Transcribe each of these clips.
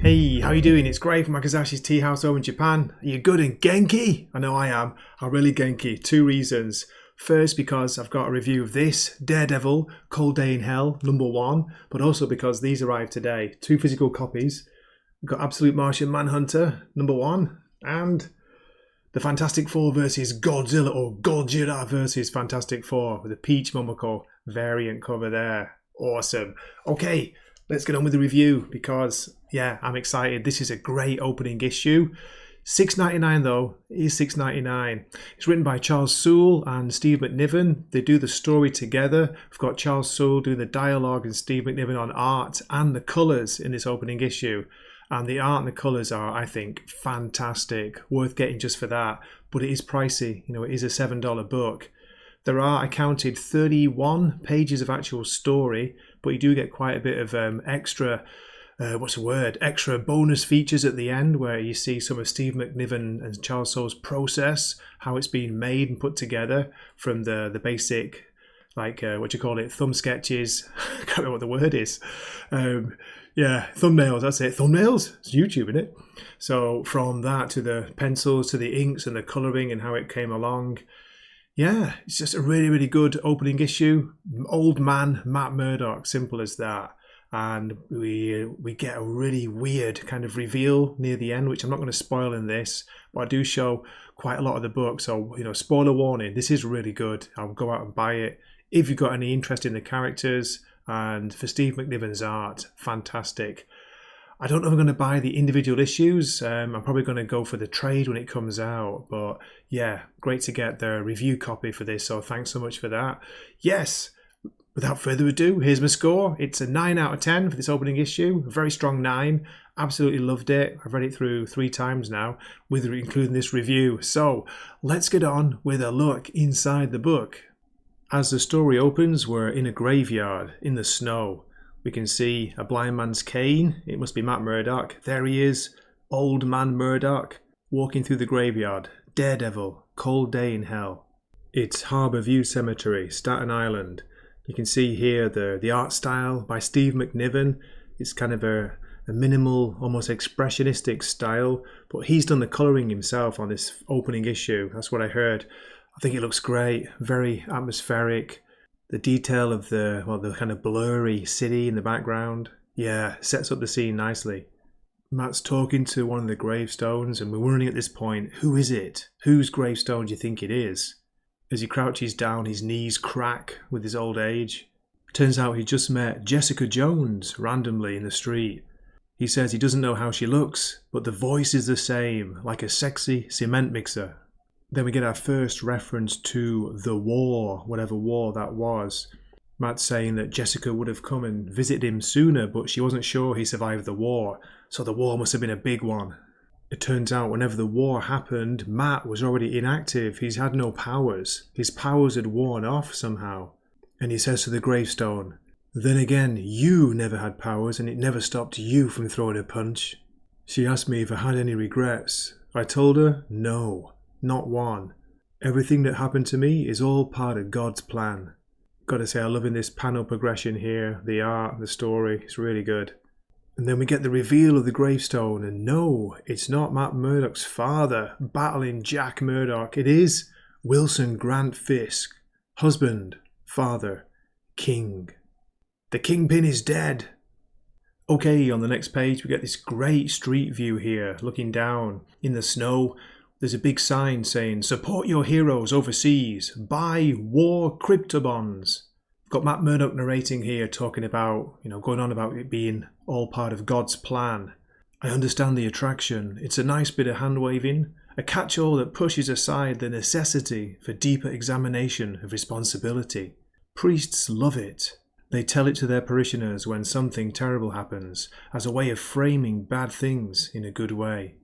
Hey, how you doing? It's Gray from Wakizashi's Teahouse over in Japan. Are you good and genki? I know I am. I'm really genki. Two reasons. First, because I've got a review of this, Daredevil, Cold Day in Hell, #1, but also because these arrived today. Two physical copies. We've got Absolute Martian Manhunter, #1, and the Fantastic Four versus Godzilla, or Gojira versus Fantastic Four, with a Peach Momoko variant cover there. Awesome. Okay, let's get on with the review because, yeah, I'm excited. This is a great opening issue. $6.99 though, it is $6.99. It's written by Charles Soule and Steve McNiven. They do the story together. We've got Charles Soule doing the dialogue and Steve McNiven on art and the colours in this opening issue. And the art and the colours are, I think, fantastic. Worth getting just for that. But it is pricey. You know, it is a $7 book. There are, I counted, 31 pages of actual story, but you do get quite a bit of extra bonus features at the end where you see some of Steve McNiven and Charles Soule's process, how it's been made and put together from the basic, thumb sketches. I can't remember what the word is. Thumbnails, that's it. Thumbnails? It's YouTube, isn't it? So from that to the pencils, to the inks and the colouring and how it came along. Yeah, it's just a really, really good opening issue. Old man Matt Murdock, simple as that. And we get a really weird kind of reveal near the end, which I'm not going to spoil in this, but I do show quite a lot of the book. So, spoiler warning, this is really good. I'll go out and buy it. If you've got any interest in the characters and for Steve McNiven's art, fantastic. I don't know if I'm going to buy the individual issues. I'm probably going to go for the trade when it comes out. But yeah, great to get the review copy for this. So thanks so much for that. Yes, without further ado, here's my score. It's a 9 out of 10 for this opening issue. A very strong 9. Absolutely loved it. I've read it through 3 times now, with including this review. So let's get on with a look inside the book. As the story opens, we're in a graveyard in the snow. We can see a blind man's cane. It must be Matt Murdock. There he is, old man Murdock, walking through the graveyard. Daredevil, Cold Day in Hell. It's Harbour View Cemetery, Staten Island. You can see here the art style by Steve McNiven. It's kind of a minimal, almost expressionistic style, but he's done the colouring himself on this opening issue. That's what I heard. I think it looks great, very atmospheric. The detail of the kind of blurry city in the background, yeah, sets up the scene nicely. Matt's talking to one of the gravestones, and we're wondering at this point, who is it? Whose gravestone do you think it is? As he crouches down, his knees crack with his old age. Turns out he just met Jessica Jones randomly in the street. He says he doesn't know how she looks, but the voice is the same, like a sexy cement mixer. Then we get our first reference to the war, whatever war that was. Matt's saying that Jessica would have come and visited him sooner, but she wasn't sure he survived the war, so the war must have been a big one. It turns out whenever the war happened, Matt was already inactive. He's had no powers. His powers had worn off somehow. And he says to the gravestone, "Then again, you never had powers and it never stopped you from throwing a punch." She asked me if I had any regrets. I told her, no, not one. Everything that happened to me is all part of God's plan. Gotta say, I'm loving this panel progression here, the art, the story, it's really good. And then we get the reveal of the gravestone, and no, it's not Matt Murdock's father battling Jack Murdock. It is Wilson Grant Fisk, husband, father, king. The kingpin is dead. Okay, on the next page we get this great street view here, looking down in the snow. There's a big sign saying, "Support your heroes overseas. Buy war crypto bonds." Got Matt Murdock narrating here, talking about, going on about it being all part of God's plan. I understand the attraction. It's a nice bit of hand-waving, a catch-all that pushes aside the necessity for deeper examination of responsibility. Priests love it. They tell it to their parishioners when something terrible happens, as a way of framing bad things in a good way.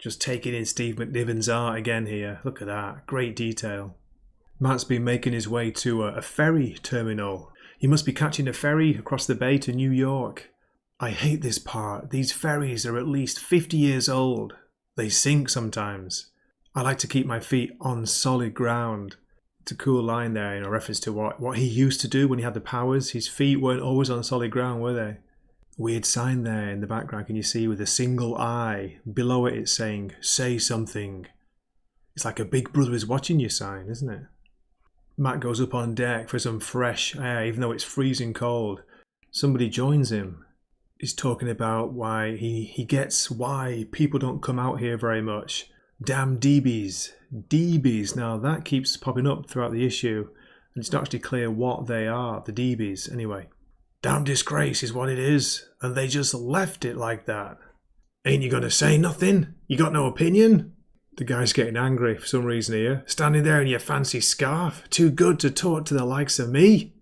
Just taking in Steve McNiven's art again here. Look at that. Great detail. Matt's been making his way to a ferry terminal. He must be catching a ferry across the bay to New York. I hate this part. These ferries are at least 50 years old. They sink sometimes. I like to keep my feet on solid ground. It's a cool line there in a reference to what he used to do when he had the powers. His feet weren't always on solid ground, were they? Weird sign there in the background, can you see, with a single eye. Below it, it's saying, say something. It's like a big brother is watching you sign, isn't it? Matt goes up on deck for some fresh air, even though it's freezing cold. Somebody joins him. He's talking about why he gets why people don't come out here very much. Damn DBs. DBs. Now that keeps popping up throughout the issue, and it's not actually clear what they are, the DBs. Anyway. Damn disgrace is what it is, and they just left it like that. Ain't you gonna say nothing? You got no opinion? The guy's getting angry for some reason here. Standing there in your fancy scarf. Too good to talk to the likes of me?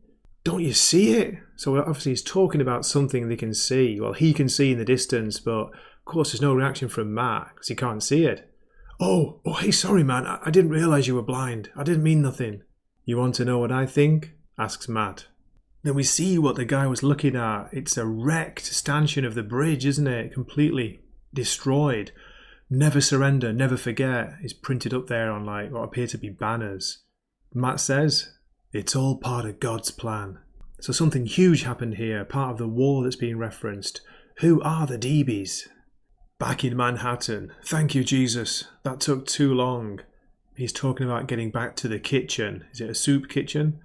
Don't you see it? So obviously he's talking about something they can see. Well, he can see in the distance, but of course there's no reaction from Matt because he can't see it. Oh, hey, sorry man, I didn't realise you were blind. I didn't mean nothing. You want to know what I think? Asks Matt. Then we see what the guy was looking at. It's a wrecked stanchion of the bridge, isn't it? Completely destroyed. Never surrender, never forget is printed up there on like what appear to be banners. Matt says, it's all part of God's plan. So something huge happened here, part of the war that's being referenced. Who are the DBs? Back in Manhattan. Thank you, Jesus. That took too long. He's talking about getting back to the kitchen. Is it a soup kitchen?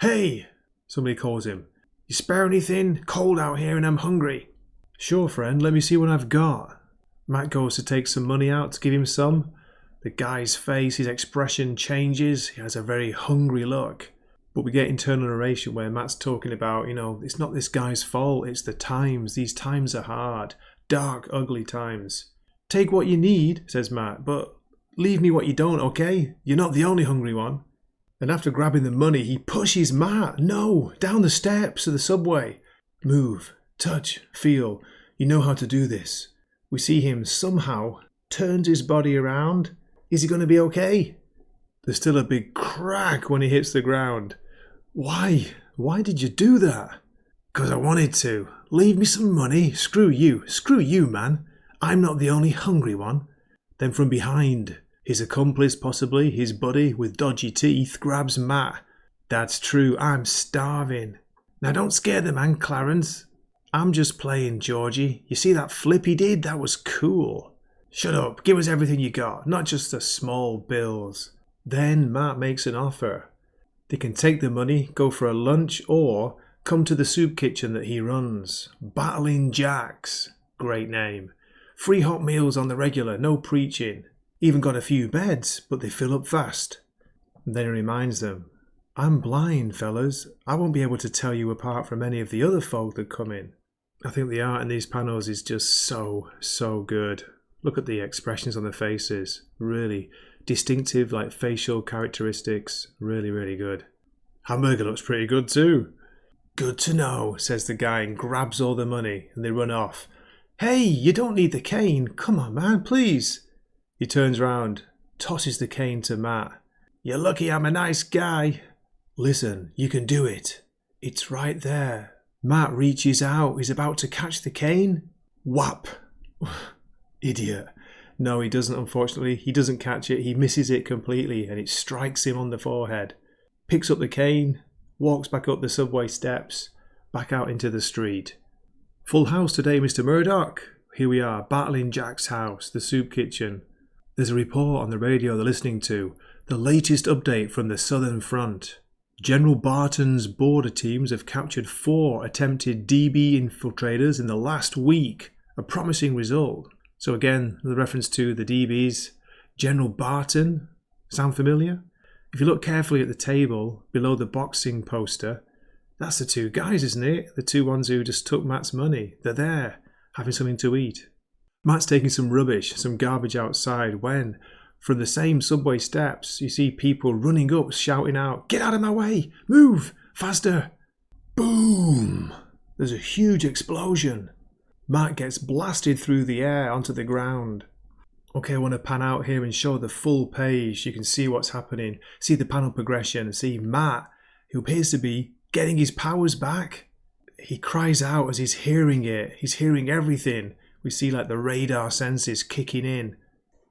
Hey! Somebody calls him. You spare anything? Cold out here and I'm hungry. Sure, friend. Let me see what I've got. Matt goes to take some money out to give him some. The guy's face, his expression changes. He has a very hungry look. But we get internal narration where Matt's talking about, it's not this guy's fault. It's the times. These times are hard. Dark, ugly times. Take what you need, says Matt, but leave me what you don't, okay? You're not the only hungry one. And after grabbing the money, he pushes Matt. No, down the steps of the subway. Move, touch, feel. You know how to do this. We see him somehow turns his body around. Is he going to be okay? There's still a big crack when he hits the ground. Why? Why did you do that? 'Cause I wanted to. Leave me some money. Screw you. Screw you, man. I'm not the only hungry one. Then from behind, his accomplice, possibly, his buddy with dodgy teeth, grabs Matt. That's true, I'm starving. Now don't scare the man, Clarence. I'm just playing, Georgie. You see that flip he did? That was cool. Shut up, give us everything you got, not just the small bills. Then Matt makes an offer. They can take the money, go for a lunch, or come to the soup kitchen that he runs. Battling Jacks. Great name. Free hot meals on the regular, no preaching. Even got a few beds, but they fill up fast. And then he reminds them, I'm blind, fellas. I won't be able to tell you apart from any of the other folk that come in. I think the art in these panels is just so good. Look at the expressions on the faces. Really distinctive, like facial characteristics. Really, really good. Hamburger looks pretty good too. Good to know, says the guy and grabs all the money and they run off. Hey, you don't need the cane. Come on, man, please. He turns round, tosses the cane to Matt. You're lucky I'm a nice guy. Listen, you can do it. It's right there. Matt reaches out. He's about to catch the cane. Whap. Idiot. No, he doesn't, unfortunately. He doesn't catch it. He misses it completely and it strikes him on the forehead. Picks up the cane, walks back up the subway steps, back out into the street. Full house today, Mr. Murdock. Here we are, battling Jack's house, the soup kitchen. There's a report on the radio they're listening to. The latest update from the Southern Front. General Barton's border teams have captured 4 attempted DB infiltrators in the last week. A promising result. So again, the reference to the DBs. General Barton. Sound familiar? If you look carefully at the table below the boxing poster, that's the 2 guys, isn't it? The 2 ones who just took Matt's money. They're there, having something to eat. Matt's taking some rubbish, some garbage outside when, from the same subway steps, you see people running up, shouting out, Get out of my way! Move! Faster! Boom! There's a huge explosion. Matt gets blasted through the air onto the ground. Okay, I want to pan out here and show the full page. You can see what's happening, see the panel progression, see Matt, who appears to be getting his powers back. He cries out as he's hearing it. He's hearing everything. We see like the radar senses kicking in.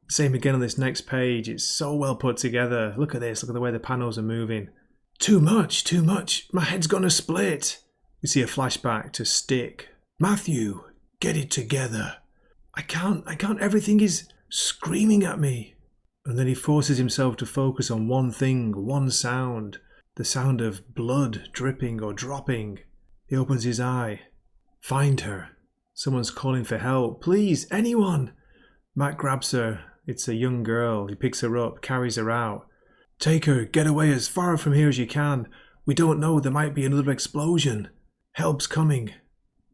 Same again on this next page. It's so well put together. Look at this. Look at the way the panels are moving. Too much, too much. My head's gonna split. We see a flashback to Stick. Matthew, get it together. I can't, everything is screaming at me. And then he forces himself to focus on one thing, one sound. The sound of blood dripping or dropping. He opens his eye. Find her. Someone's calling for help. Please, anyone. Matt grabs her. It's a young girl. He picks her up, carries her out. Take her, get away as far from here as you can. We don't know, there might be another explosion. Help's coming.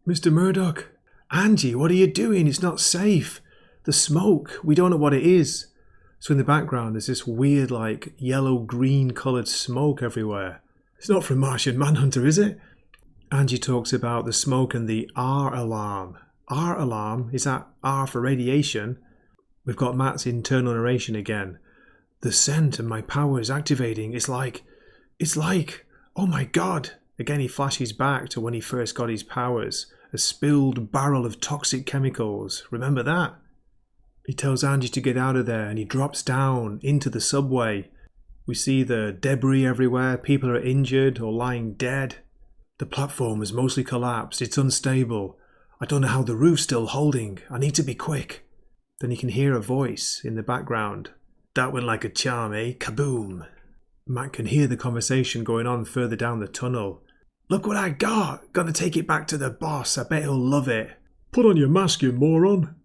Mr. Murdock. Angie, what are you doing? It's not safe. The smoke, we don't know what it is. So in the background there's this weird like yellow-green coloured smoke everywhere. It's not from Martian Manhunter, is it? Angie talks about the smoke and the R alarm. R alarm? Is that R for radiation? We've got Matt's internal narration again. The scent and my power is activating. It's like, oh my god. Again he flashes back to when he first got his powers. A spilled barrel of toxic chemicals. Remember that? He tells Angie to get out of there and he drops down into the subway. We see the debris everywhere. People are injured or lying dead. The platform has mostly collapsed. It's unstable. I don't know how the roof's still holding. I need to be quick. Then you can hear a voice in the background. That went like a charm, eh? Kaboom. Matt can hear the conversation going on further down the tunnel. Look what I got. Gonna take it back to the boss. I bet he'll love it. Put on your mask, you moron.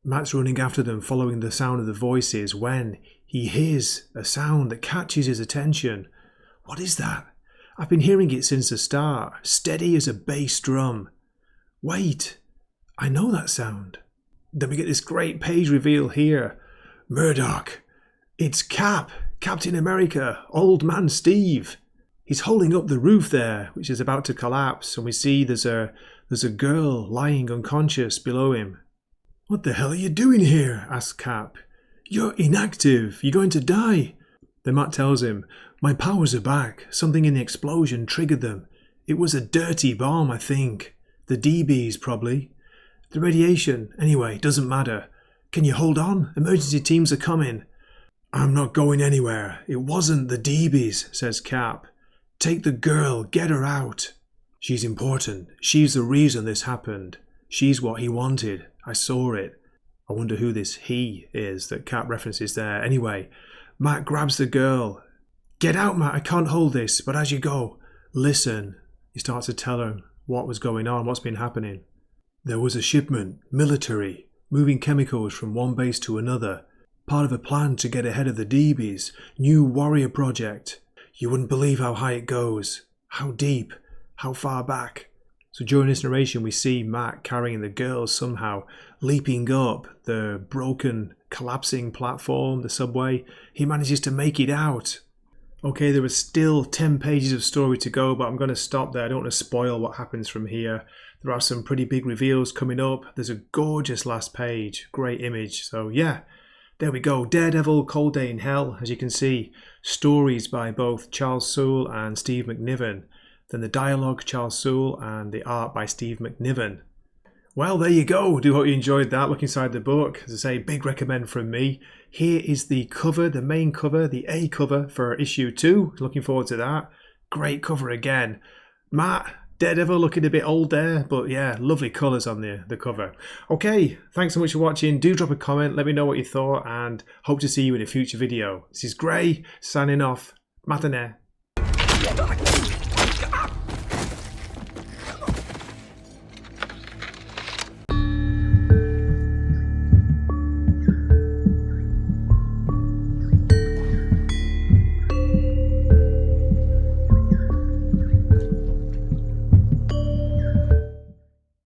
Matt's running after them, following the sound of the voices, when he hears a sound that catches his attention. What is that? I've been hearing it since the start, steady as a bass drum. Wait, I know that sound. Then we get this great page reveal here. Murdock. It's Cap, Captain America, Old Man Steve. He's holding up the roof there, which is about to collapse, and we see there's a girl lying unconscious below him. What the hell are you doing here? Asks Cap. You're inactive. You're going to die. Then Matt tells him, my powers are back. Something in the explosion triggered them. It was a dirty bomb, I think. The DBs, probably. The radiation, anyway, doesn't matter. Can you hold on? Emergency teams are coming. I'm not going anywhere. It wasn't the DBs, says Cap. Take the girl. Get her out. She's important. She's the reason this happened. She's what he wanted. I saw it. I wonder who this he is that Cap references there. Anyway, Matt grabs the girl. Get out, Matt. I can't hold this. But as you go, listen. He starts to tell her what was going on, what's been happening. There was a shipment, military, moving chemicals from one base to another. Part of a plan to get ahead of the DBs. New warrior project. You wouldn't believe how high it goes. How deep. How far back. So during this narration we see Matt carrying the girl somehow, leaping up the broken, collapsing platform, the subway. He manages to make it out. Okay, there are still 10 pages of story to go, but I'm going to stop there. I don't want to spoil what happens from here. There are some pretty big reveals coming up. There's a gorgeous last page, great image. So yeah, there we go. Daredevil, Cold Day in Hell. As you can see, stories by both Charles Soule and Steve McNiven. Then the dialogue, Charles Soule, and the art by Steve McNiven. Well, there you go. Do hope you enjoyed that. Look inside the book. As I say, big recommend from me. Here is the cover, the main cover, the A cover for issue 2. Looking forward to that. Great cover again. Matt, Daredevil looking a bit old there, but yeah, lovely colours on the cover. Okay, thanks so much for watching. Do drop a comment. Let me know what you thought, and hope to see you in a future video. This is Gray, signing off. Matinee.